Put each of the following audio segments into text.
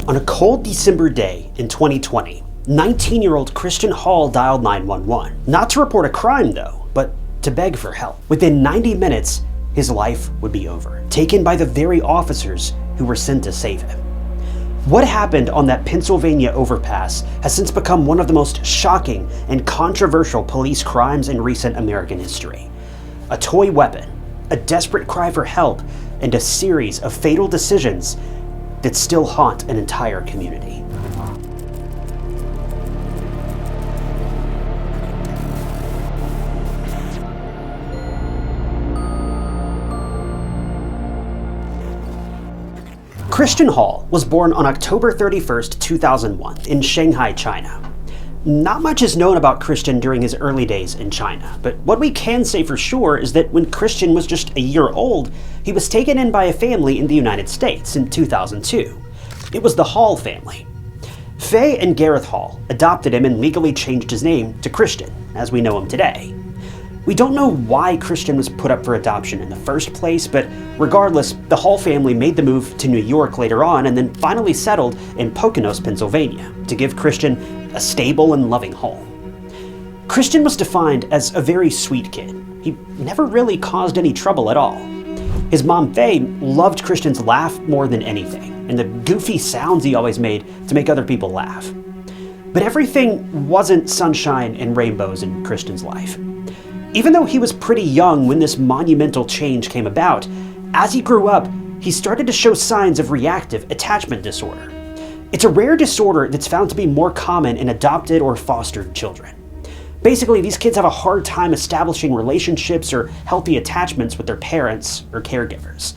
On a cold December day in 2020, 19-year-old Christian Hall dialed 911. Not to report a crime though, but to beg for help. Within 90 minutes, his life would be over, taken by the very officers who were sent to save him. What happened on that Pennsylvania overpass has since become one of the most shocking and controversial police crimes in recent American history. A toy weapon, a desperate cry for help, and a series of fatal decisions that still haunt an entire community. Christian Hall was born on October 31st, 2001 in Shanghai, China. Not much is known about Christian during his early days in China, but what we can say for sure is that when Christian was just a year old, he was taken in by a family in the United States in 2002. It was the Hall family. Faye and Gareth Hall adopted him and legally changed his name to Christian, as we know him today. We don't know why Christian was put up for adoption in the first place, but regardless, the Hall family made the move to New York later on and then finally settled in Poconos, Pennsylvania, to give Christian a stable and loving home. Christian was defined as a very sweet kid. He never really caused any trouble at all. His mom, Faye, loved Christian's laugh more than anything, and the goofy sounds he always made to make other people laugh. But everything wasn't sunshine and rainbows in Christian's life. Even though he was pretty young when this monumental change came about, as he grew up, he started to show signs of reactive attachment disorder. It's a rare disorder that's found to be more common in adopted or fostered children. Basically, these kids have a hard time establishing relationships or healthy attachments with their parents or caregivers.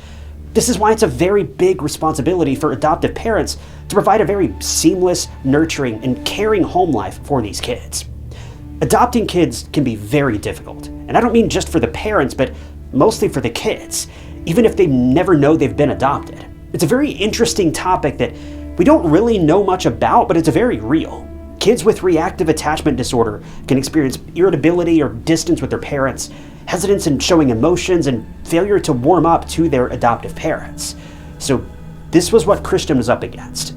This is why it's a very big responsibility for adoptive parents to provide a very seamless, nurturing, and caring home life for these kids. Adopting kids can be very difficult, and I don't mean just for the parents, but mostly for the kids, even if they never know they've been adopted. It's a very interesting topic that we don't really know much about, but it's very real. Kids with reactive attachment disorder can experience irritability or distance with their parents, hesitance in showing emotions, and failure to warm up to their adoptive parents. So this was what Christian was up against.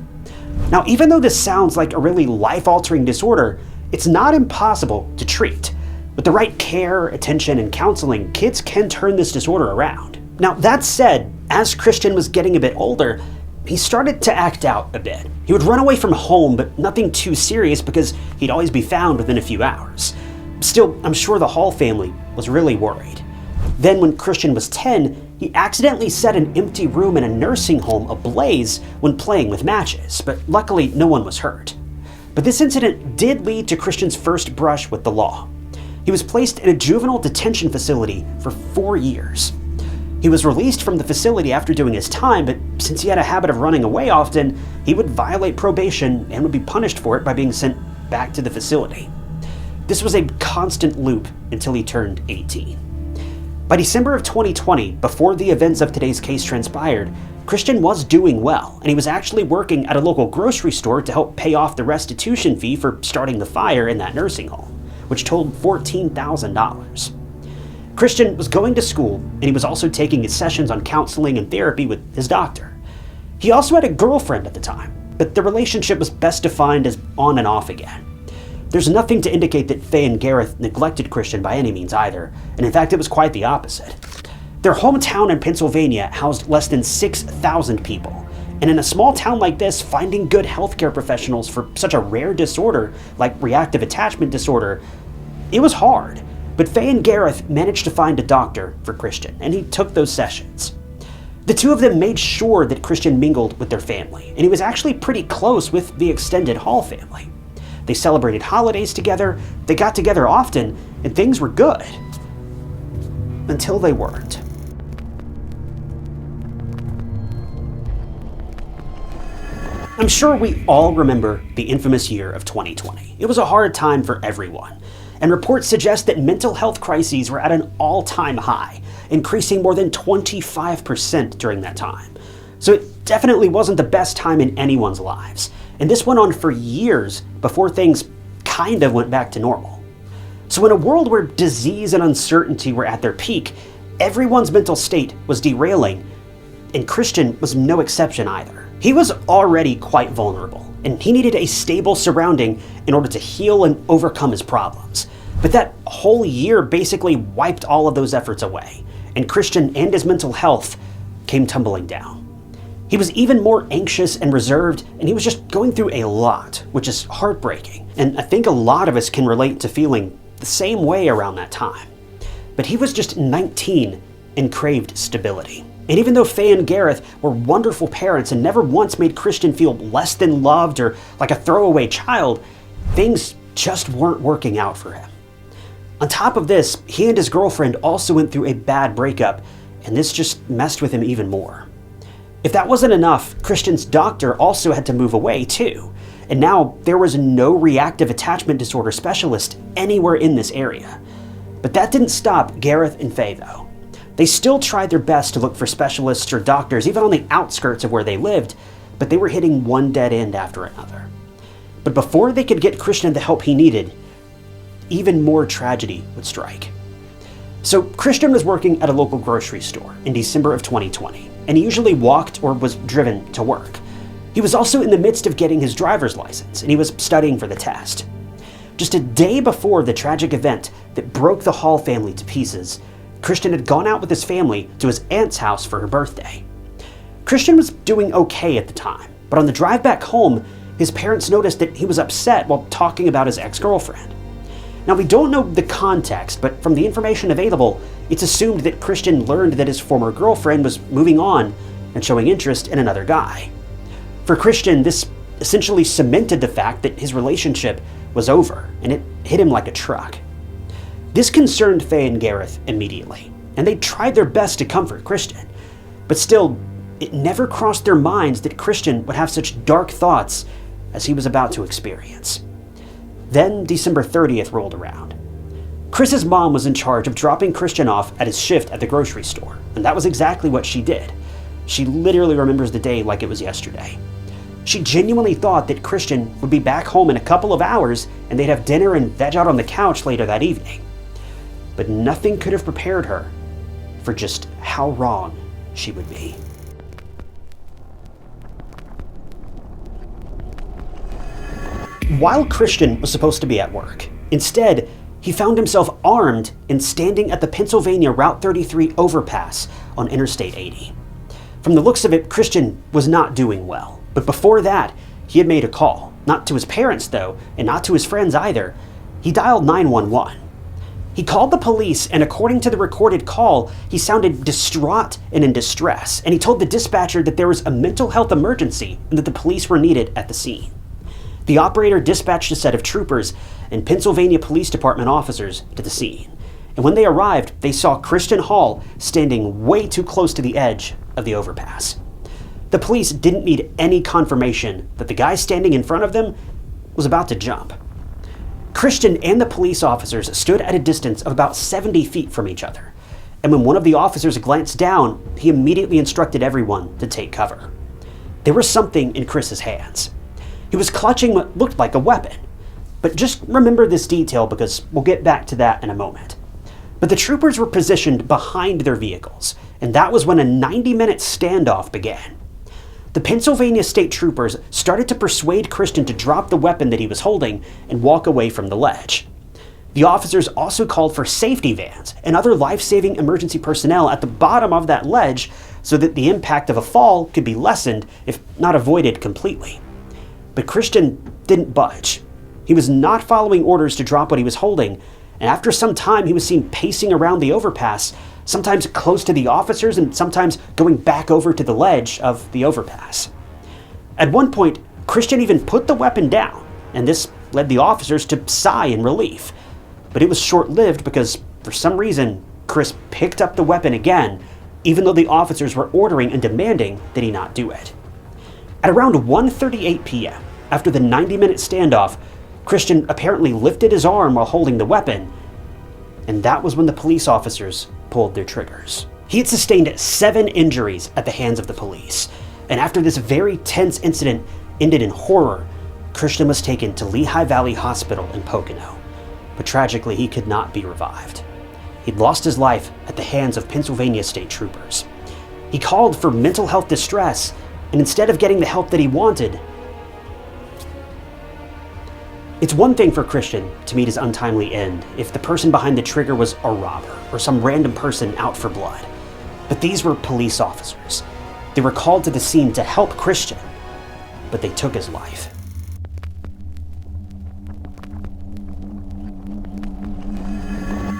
Now, even though this sounds like a really life-altering disorder, it's not impossible to treat. With the right care, attention, and counseling, kids can turn this disorder around. Now, that said, as Christian was getting a bit older, he started to act out a bit. He would run away from home, but nothing too serious because he'd always be found within a few hours. Still, I'm sure the Hall family was really worried. Then when Christian was 10, he accidentally set an empty room in a nursing home ablaze when playing with matches, but luckily no one was hurt. But this incident did lead to Christian's first brush with the law. He was placed in a juvenile detention facility for 4 years. He was released from the facility after doing his time, but since he had a habit of running away often, he would violate probation and would be punished for it by being sent back to the facility. This was a constant loop until he turned 18. By December of 2020, before the events of today's case transpired, Christian was doing well, and he was actually working at a local grocery store to help pay off the restitution fee for starting the fire in that nursing home, which totaled $14,000. Christian was going to school, and he was also taking his sessions on counseling and therapy with his doctor. He also had a girlfriend at the time, but the relationship was best defined as on and off again. There's nothing to indicate that Faye and Gareth neglected Christian by any means either, and in fact it was quite the opposite. Their hometown in Pennsylvania housed less than 6,000 people, and in a small town like this, finding good healthcare professionals for such a rare disorder like reactive attachment disorder, it was hard. But Faye and Gareth managed to find a doctor for Christian, and he took those sessions. The two of them made sure that Christian mingled with their family, and he was actually pretty close with the extended Hall family. They celebrated holidays together, they got together often, and things were good. Until they weren't. I'm sure we all remember the infamous year of 2020. It was a hard time for everyone, and reports suggest that mental health crises were at an all-time high, increasing more than 25% during that time. So it definitely wasn't the best time in anyone's lives, and this went on for years before things kind of went back to normal. So in a world where disease and uncertainty were at their peak, everyone's mental state was derailing. And Christian was no exception either. He was already quite vulnerable, and he needed a stable surrounding in order to heal and overcome his problems. But that whole year basically wiped all of those efforts away, and Christian and his mental health came tumbling down. He was even more anxious and reserved, and he was just going through a lot, which is heartbreaking. And I think a lot of us can relate to feeling the same way around that time. But he was just 19 and craved stability. And even though Faye and Gareth were wonderful parents and never once made Christian feel less than loved or like a throwaway child, things just weren't working out for him. On top of this, he and his girlfriend also went through a bad breakup, and this just messed with him even more. If that wasn't enough, Christian's doctor also had to move away too, and now there was no reactive attachment disorder specialist anywhere in this area. But that didn't stop Gareth and Faye though. They still tried their best to look for specialists or doctors even on the outskirts of where they lived, but they were hitting one dead end after another. But before they could get Christian the help he needed, even more tragedy would strike. So Christian was working at a local grocery store in December of 2020. And he usually walked or was driven to work. He was also in the midst of getting his driver's license, and he was studying for the test. Just a day before the tragic event that broke the Hall family to pieces, Christian had gone out with his family to his aunt's house for her birthday. Christian was doing okay at the time, but on the drive back home, his parents noticed that he was upset while talking about his ex-girlfriend. Now, we don't know the context, but from the information available, it's assumed that Christian learned that his former girlfriend was moving on and showing interest in another guy. For Christian, this essentially cemented the fact that his relationship was over, and it hit him like a truck. This concerned Faye and Gareth immediately, and they tried their best to comfort Christian. But still, it never crossed their minds that Christian would have such dark thoughts as he was about to experience. Then December 30th rolled around. Chris's mom was in charge of dropping Christian off at his shift at the grocery store, and that was exactly what she did. She literally remembers the day like it was yesterday. She genuinely thought that Christian would be back home in a couple of hours and they'd have dinner and veg out on the couch later that evening. But nothing could have prepared her for just how wrong she would be. While Christian was supposed to be at work, instead, he found himself armed and standing at the Pennsylvania Route 33 overpass on Interstate 80. From the looks of it, Christian was not doing well. But before that, he had made a call. Not to his parents, though, and not to his friends either. He dialed 911. He called the police, and according to the recorded call, he sounded distraught and in distress, and he told the dispatcher that there was a mental health emergency and that the police were needed at the scene. The operator dispatched a set of troopers and Pennsylvania Police Department officers to the scene. And when they arrived, they saw Christian Hall standing way too close to the edge of the overpass. The police didn't need any confirmation that the guy standing in front of them was about to jump. Christian and the police officers stood at a distance of about 70 feet from each other. And when one of the officers glanced down, he immediately instructed everyone to take cover. There was something in Chris's hands. He was clutching what looked like a weapon. But just remember this detail because we'll get back to that in a moment. But the troopers were positioned behind their vehicles, and that was when a 90-minute standoff began. The Pennsylvania State Troopers started to persuade Christian to drop the weapon that he was holding and walk away from the ledge. The officers also called for safety vans and other life-saving emergency personnel at the bottom of that ledge so that the impact of a fall could be lessened, if not avoided completely. But Christian didn't budge. He was not following orders to drop what he was holding, and after some time he was seen pacing around the overpass, sometimes close to the officers and sometimes going back over to the ledge of the overpass. At one point, Christian even put the weapon down, and this led the officers to sigh in relief. But it was short-lived because, for some reason, Chris picked up the weapon again, even though the officers were ordering and demanding that he not do it. At around 1:38 p.m., after the 90-minute standoff, Christian apparently lifted his arm while holding the weapon, and that was when the police officers pulled their triggers. He had sustained 7 injuries at the hands of the police, and after this very tense incident ended in horror, Christian was taken to Lehigh Valley Hospital in Pocono, but tragically he could not be revived. He'd lost his life at the hands of Pennsylvania State Troopers. He called for mental health distress, and instead of getting the help that he wanted, it's one thing for Christian to meet his untimely end if the person behind the trigger was a robber or some random person out for blood. But these were police officers. They were called to the scene to help Christian, but they took his life.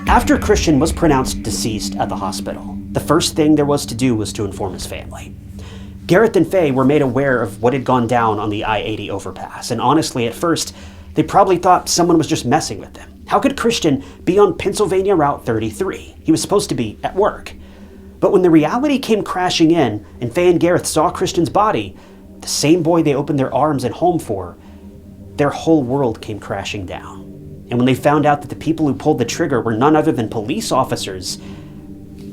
After Christian was pronounced deceased at the hospital, the first thing there was to do was to inform his family. Gareth and Faye were made aware of what had gone down on the I-80 overpass, and honestly, at first, they probably thought someone was just messing with them. How could Christian be on Pennsylvania Route 33? He was supposed to be at work. But when the reality came crashing in, and Faye and Gareth saw Christian's body, the same boy they opened their arms and home for, their whole world came crashing down. And when they found out that the people who pulled the trigger were none other than police officers,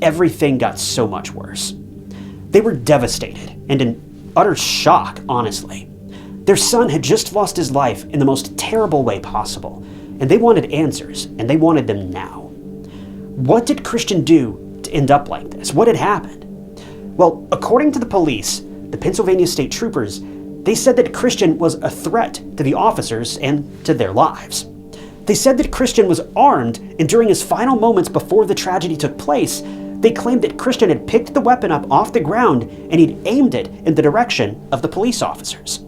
everything got so much worse. They were devastated and in utter shock, honestly. Their son had just lost his life in the most terrible way possible, and they wanted answers, and they wanted them now. What did Christian do to end up like this? What had happened? Well, according to the police, the Pennsylvania State Troopers, they said that Christian was a threat to the officers and to their lives. They said that Christian was armed, and during his final moments before the tragedy took place, they claimed that Christian had picked the weapon up off the ground and he'd aimed it in the direction of the police officers.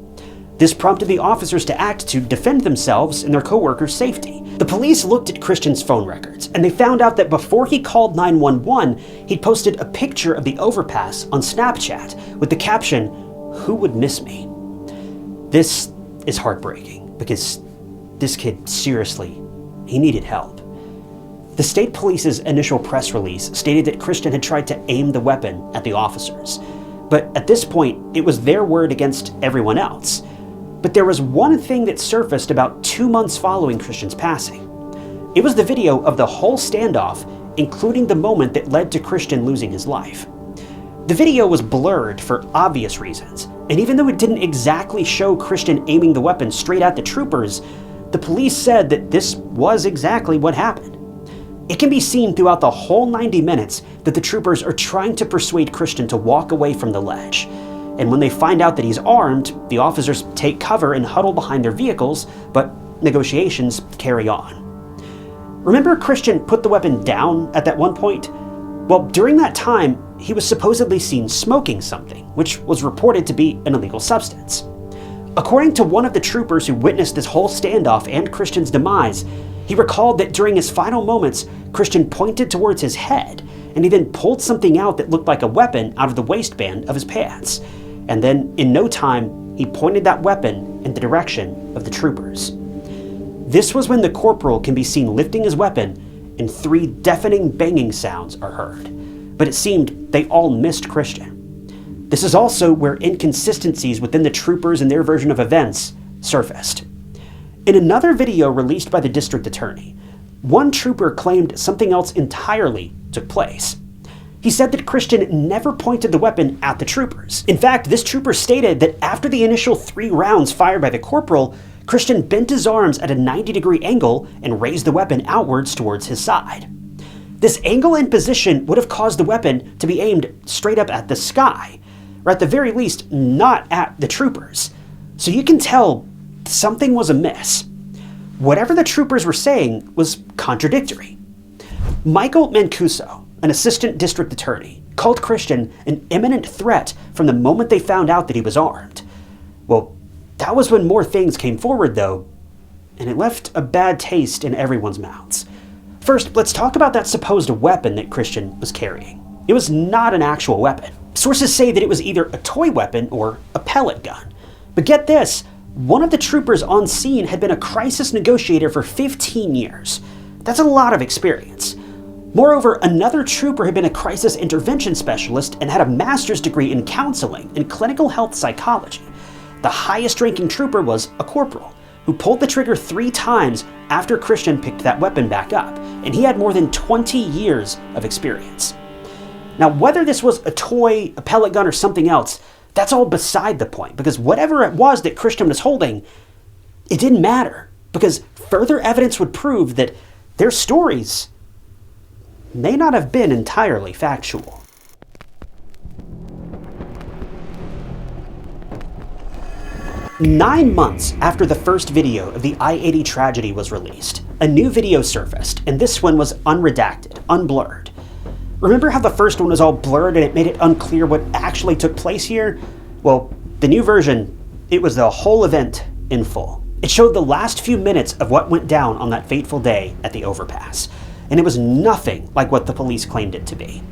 This prompted the officers to act to defend themselves and their co-workers' safety. The police looked at Christian's phone records, and they found out that before he called 911, he'd posted a picture of the overpass on Snapchat with the caption, "Who would miss me?" This is heartbreaking because this kid, seriously, he needed help. The state police's initial press release stated that Christian had tried to aim the weapon at the officers, but at this point, it was their word against everyone else. But there was one thing that surfaced about 2 months following Christian's passing. It was the video of the whole standoff, including the moment that led to Christian losing his life. The video was blurred for obvious reasons, and even though it didn't exactly show Christian aiming the weapon straight at the troopers, the police said that this was exactly what happened. It can be seen throughout the whole 90 minutes that the troopers are trying to persuade Christian to walk away from the ledge. And when they find out that he's armed, the officers take cover and huddle behind their vehicles, but negotiations carry on. Remember Christian put the weapon down at that one point? Well, during that time, he was supposedly seen smoking something, which was reported to be an illegal substance. According to one of the troopers who witnessed this whole standoff and Christian's demise, he recalled that during his final moments, Christian pointed towards his head, and he then pulled something out that looked like a weapon out of the waistband of his pants. And then, in no time, he pointed that weapon in the direction of the troopers. This was when the corporal can be seen lifting his weapon, and 3 deafening banging sounds are heard. But it seemed they all missed Christian. This is also where inconsistencies within the troopers and their version of events surfaced. In another video released by the district attorney, one trooper claimed something else entirely took place. He said that Christian never pointed the weapon at the troopers. In fact, this trooper stated that after the initial 3 rounds fired by the corporal, Christian bent his arms at a 90-degree angle and raised the weapon outwards towards his side. This angle and position would have caused the weapon to be aimed straight up at the sky, or at the very least, not at the troopers. So you can tell something was amiss. Whatever the troopers were saying was contradictory. Michael Mancuso, an assistant district attorney, called Christian an imminent threat from the moment they found out that he was armed. Well, that was when more things came forward, though, and it left a bad taste in everyone's mouths. First, let's talk about that supposed weapon that Christian was carrying. It was not an actual weapon. Sources say that it was either a toy weapon or a pellet gun. But get this, one of the troopers on scene had been a crisis negotiator for 15 years. That's a lot of experience. Moreover, another trooper had been a crisis intervention specialist and had a master's degree in counseling and clinical health psychology. The highest-ranking trooper was a corporal, who pulled the trigger 3 times after Christian picked that weapon back up, and he had more than 20 years of experience. Now, whether this was a toy, a pellet gun, or something else, that's all beside the point, because whatever it was that Christian was holding, it didn't matter, because further evidence would prove that their stories may not have been entirely factual. 9 months after the first video of the I-80 tragedy was released, a new video surfaced, and this one was unredacted, unblurred. Remember how the first one was all blurred and it made it unclear what actually took place here? Well, the new version, it was the whole event in full. It showed the last few minutes of what went down on that fateful day at the overpass, and it was nothing like what the police claimed it to be.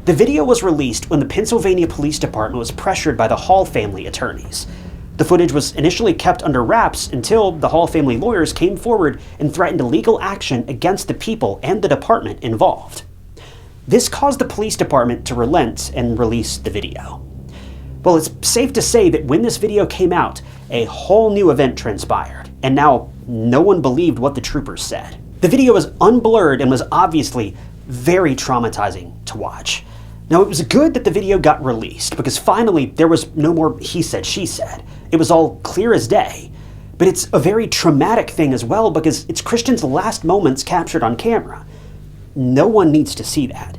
The video was released when the Pennsylvania Police Department was pressured by the Hall family attorneys. The footage was initially kept under wraps until the Hall family lawyers came forward and threatened legal action against the people and the department involved. This caused the police department to relent and release the video. Well, it's safe to say that when this video came out, a whole new event transpired, and now no one believed what the troopers said. The video was unblurred and was obviously very traumatizing to watch. Now, it was good that the video got released, because finally there was no more he said, she said. It was all clear as day. But it's a very traumatic thing as well, because it's Christian's last moments captured on camera. No one needs to see that.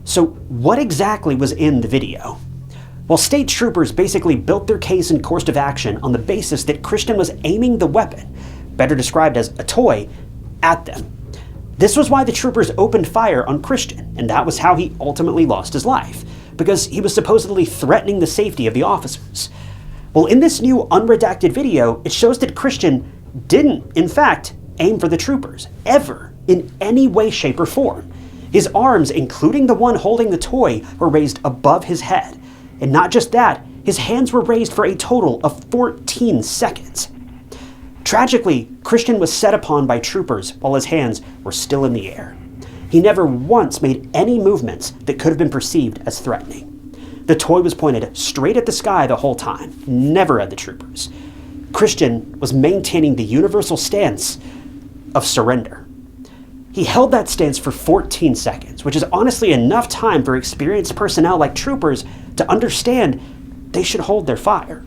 So what exactly was in the video? Well, state troopers basically built their case and course of action on the basis that Christian was aiming the weapon, better described as a toy, at them. This was why the troopers opened fire on Christian, and that was how he ultimately lost his life, because he was supposedly threatening the safety of the officers. Well, in this new unredacted video, it shows that Christian didn't, in fact, aim for the troopers, ever, in any way, shape, or form. His arms, including the one holding the toy, were raised above his head. And not just that, his hands were raised for a total of 14 seconds. Tragically, Christian was set upon by troopers while his hands were still in the air. He never once made any movements that could have been perceived as threatening. The toy was pointed straight at the sky the whole time, never at the troopers. Christian was maintaining the universal stance of surrender. He held that stance for 14 seconds, which is honestly enough time for experienced personnel like troopers to understand they should hold their fire.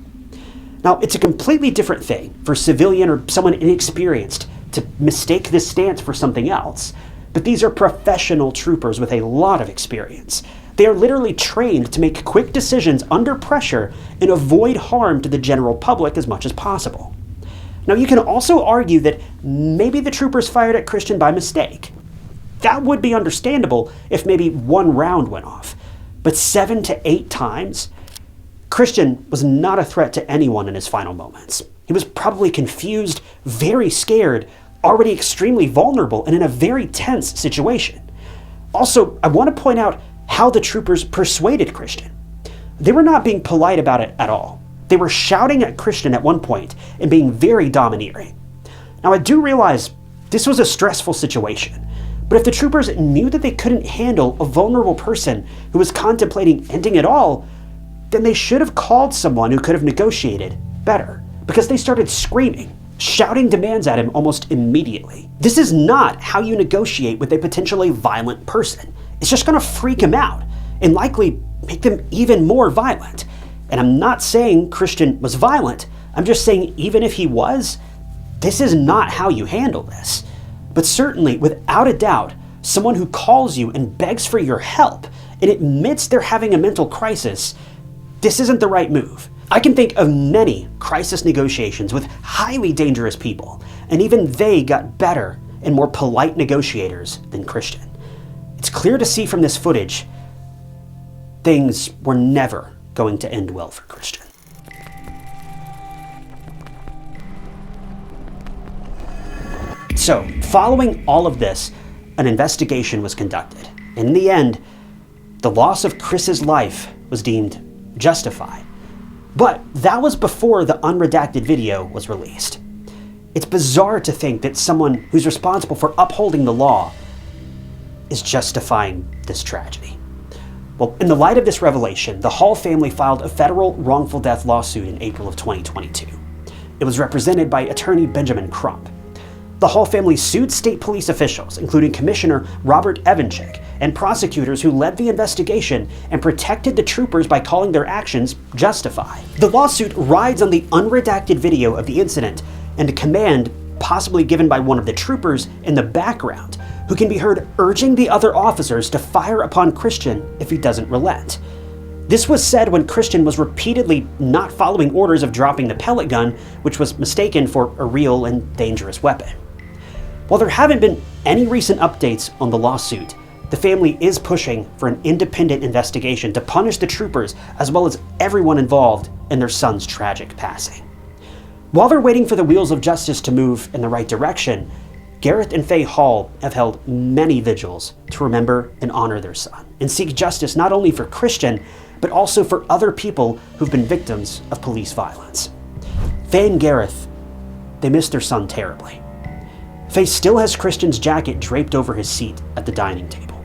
Now, it's a completely different thing for a civilian or someone inexperienced to mistake this stance for something else, but these are professional troopers with a lot of experience. They are literally trained to make quick decisions under pressure and avoid harm to the general public as much as possible. Now, you can also argue that maybe the troopers fired at Christian by mistake. That would be understandable if maybe one round went off, but 7 to 8 times? Christian was not a threat to anyone in his final moments. He was probably confused, very scared, already extremely vulnerable, and in a very tense situation. Also, I want to point out how the troopers persuaded Christian. They were not being polite about it at all. They were shouting at Christian at one point and being very domineering. Now, I do realize this was a stressful situation, but if the troopers knew that they couldn't handle a vulnerable person who was contemplating ending it all, then they should have called someone who could have negotiated better, because they started screaming, shouting demands at him almost immediately. This is not how you negotiate with a potentially violent person. It's just going to freak him out and likely make them even more violent. And I'm not saying Christian was violent. I'm just saying even if he was, this is not how you handle this. But certainly, without a doubt, someone who calls you and begs for your help and admits they're having a mental crisis, this isn't the right move. I can think of many crisis negotiations with highly dangerous people, and even they got better and more polite negotiators than Christian. It's clear to see from this footage, things were never going to end well for Christian. So, following all of this, an investigation was conducted. In the end, the loss of Chris's life was deemed justified. But that was before the unredacted video was released. It's bizarre to think that someone who's responsible for upholding the law is justifying this tragedy. Well, in the light of this revelation, the Hall family filed a federal wrongful death lawsuit in April of 2022. It was represented by attorney Benjamin Crump. The Hall family sued state police officials, including Commissioner Robert Evanchik, and prosecutors who led the investigation and protected the troopers by calling their actions justified. The lawsuit rides on the unredacted video of the incident and a command possibly given by one of the troopers in the background, who can be heard urging the other officers to fire upon Christian if he doesn't relent. This was said when Christian was repeatedly not following orders of dropping the pellet gun, which was mistaken for a real and dangerous weapon. While there haven't been any recent updates on the lawsuit, the family is pushing for an independent investigation to punish the troopers as well as everyone involved in their son's tragic passing. While they're waiting for the wheels of justice to move in the right direction, Gareth and Faye Hall have held many vigils to remember and honor their son and seek justice not only for Christian, but also for other people who've been victims of police violence. Faye and Gareth, they miss their son terribly. Faye still has Christian's jacket draped over his seat at the dining table.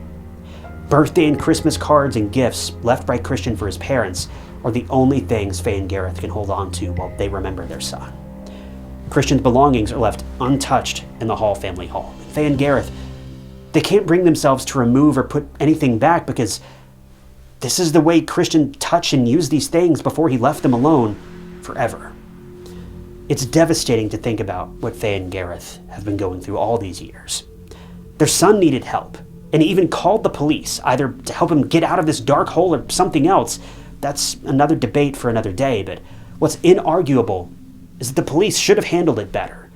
Birthday and Christmas cards and gifts left by Christian for his parents are the only things Faye and Gareth can hold on to while they remember their son. Christian's belongings are left untouched in the Hall family hall. Faye and Gareth, they can't bring themselves to remove or put anything back because this is the way Christian touched and used these things before he left them alone forever. It's devastating to think about what Faye and Gareth have been going through all these years. Their son needed help, and he even called the police, either to help him get out of this dark hole or something else. That's another debate for another day, but what's inarguable is that the police should have handled it better.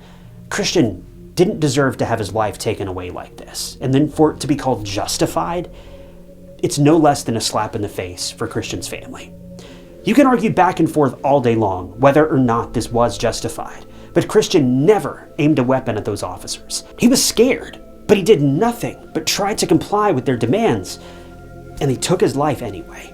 Christian didn't deserve to have his life taken away like this, and then for it to be called justified, it's no less than a slap in the face for Christian's family. You can argue back and forth all day long whether or not this was justified, but Christian never aimed a weapon at those officers. He was scared, but he did nothing but try to comply with their demands, and they took his life anyway.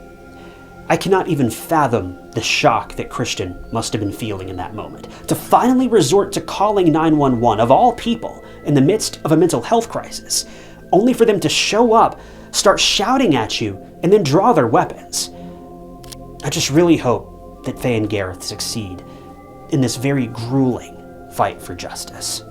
I cannot even fathom the shock that Christian must have been feeling in that moment, to finally resort to calling 911 of all people in the midst of a mental health crisis, only for them to show up, start shouting at you, and then draw their weapons. I just really hope that Faye and Gareth succeed in this very grueling fight for justice.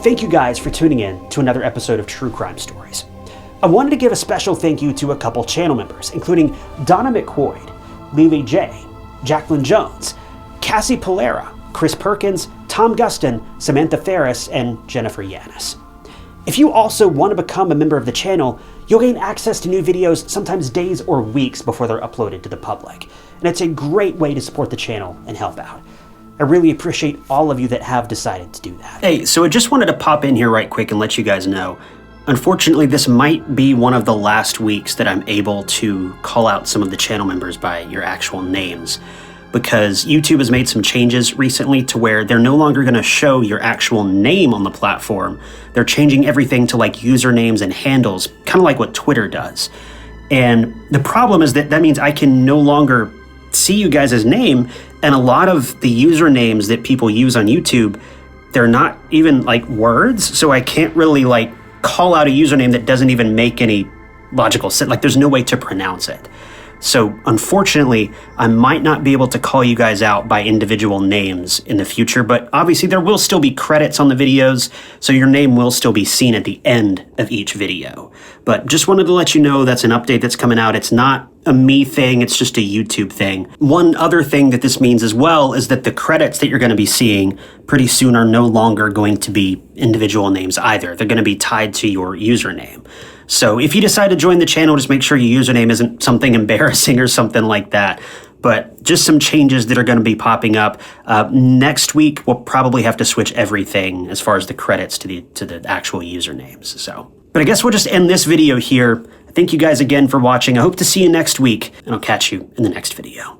Thank you guys for tuning in to another episode of True Crime Stories. I wanted to give a special thank you to a couple channel members, including Donna McQuoid, Lily J, Jacqueline Jones, Cassie Polera, Chris Perkins, Tom Gustin, Samantha Ferris, and Jennifer Yanis. If you also want to become a member of the channel, you'll gain access to new videos sometimes days or weeks before they're uploaded to the public, and it's a great way to support the channel and help out. I really appreciate all of you that have decided to do that. Hey, so I just wanted to pop in here right quick and let you guys know, unfortunately, this might be one of the last weeks that I'm able to call out some of the channel members by your actual names, because YouTube has made some changes recently to where they're no longer going to show your actual name on the platform. They're changing everything to like usernames and handles, kind of like what Twitter does. And the problem is that means I can no longer see you guys' name, and a lot of the usernames that people use on YouTube, they're not even like words, so I can't really like call out a username that doesn't even make any logical sense. Like there's no way to pronounce it. So unfortunately, I might not be able to call you guys out by individual names in the future, but obviously there will still be credits on the videos, so your name will still be seen at the end of each video. But just wanted to let you know that's an update that's coming out. It's not a me thing, it's just a YouTube thing. One other thing that this means as well is that the credits that you're going to be seeing pretty soon are no longer going to be individual names either. They're going to be tied to your username. So if you decide to join the channel, just make sure your username isn't something embarrassing or something like that. But just some changes that are going to be popping up. Next week, we'll probably have to switch everything as far as the credits to the actual usernames. So, but I guess we'll just end this video here. Thank you guys again for watching. I hope to see you next week, and I'll catch you in the next video.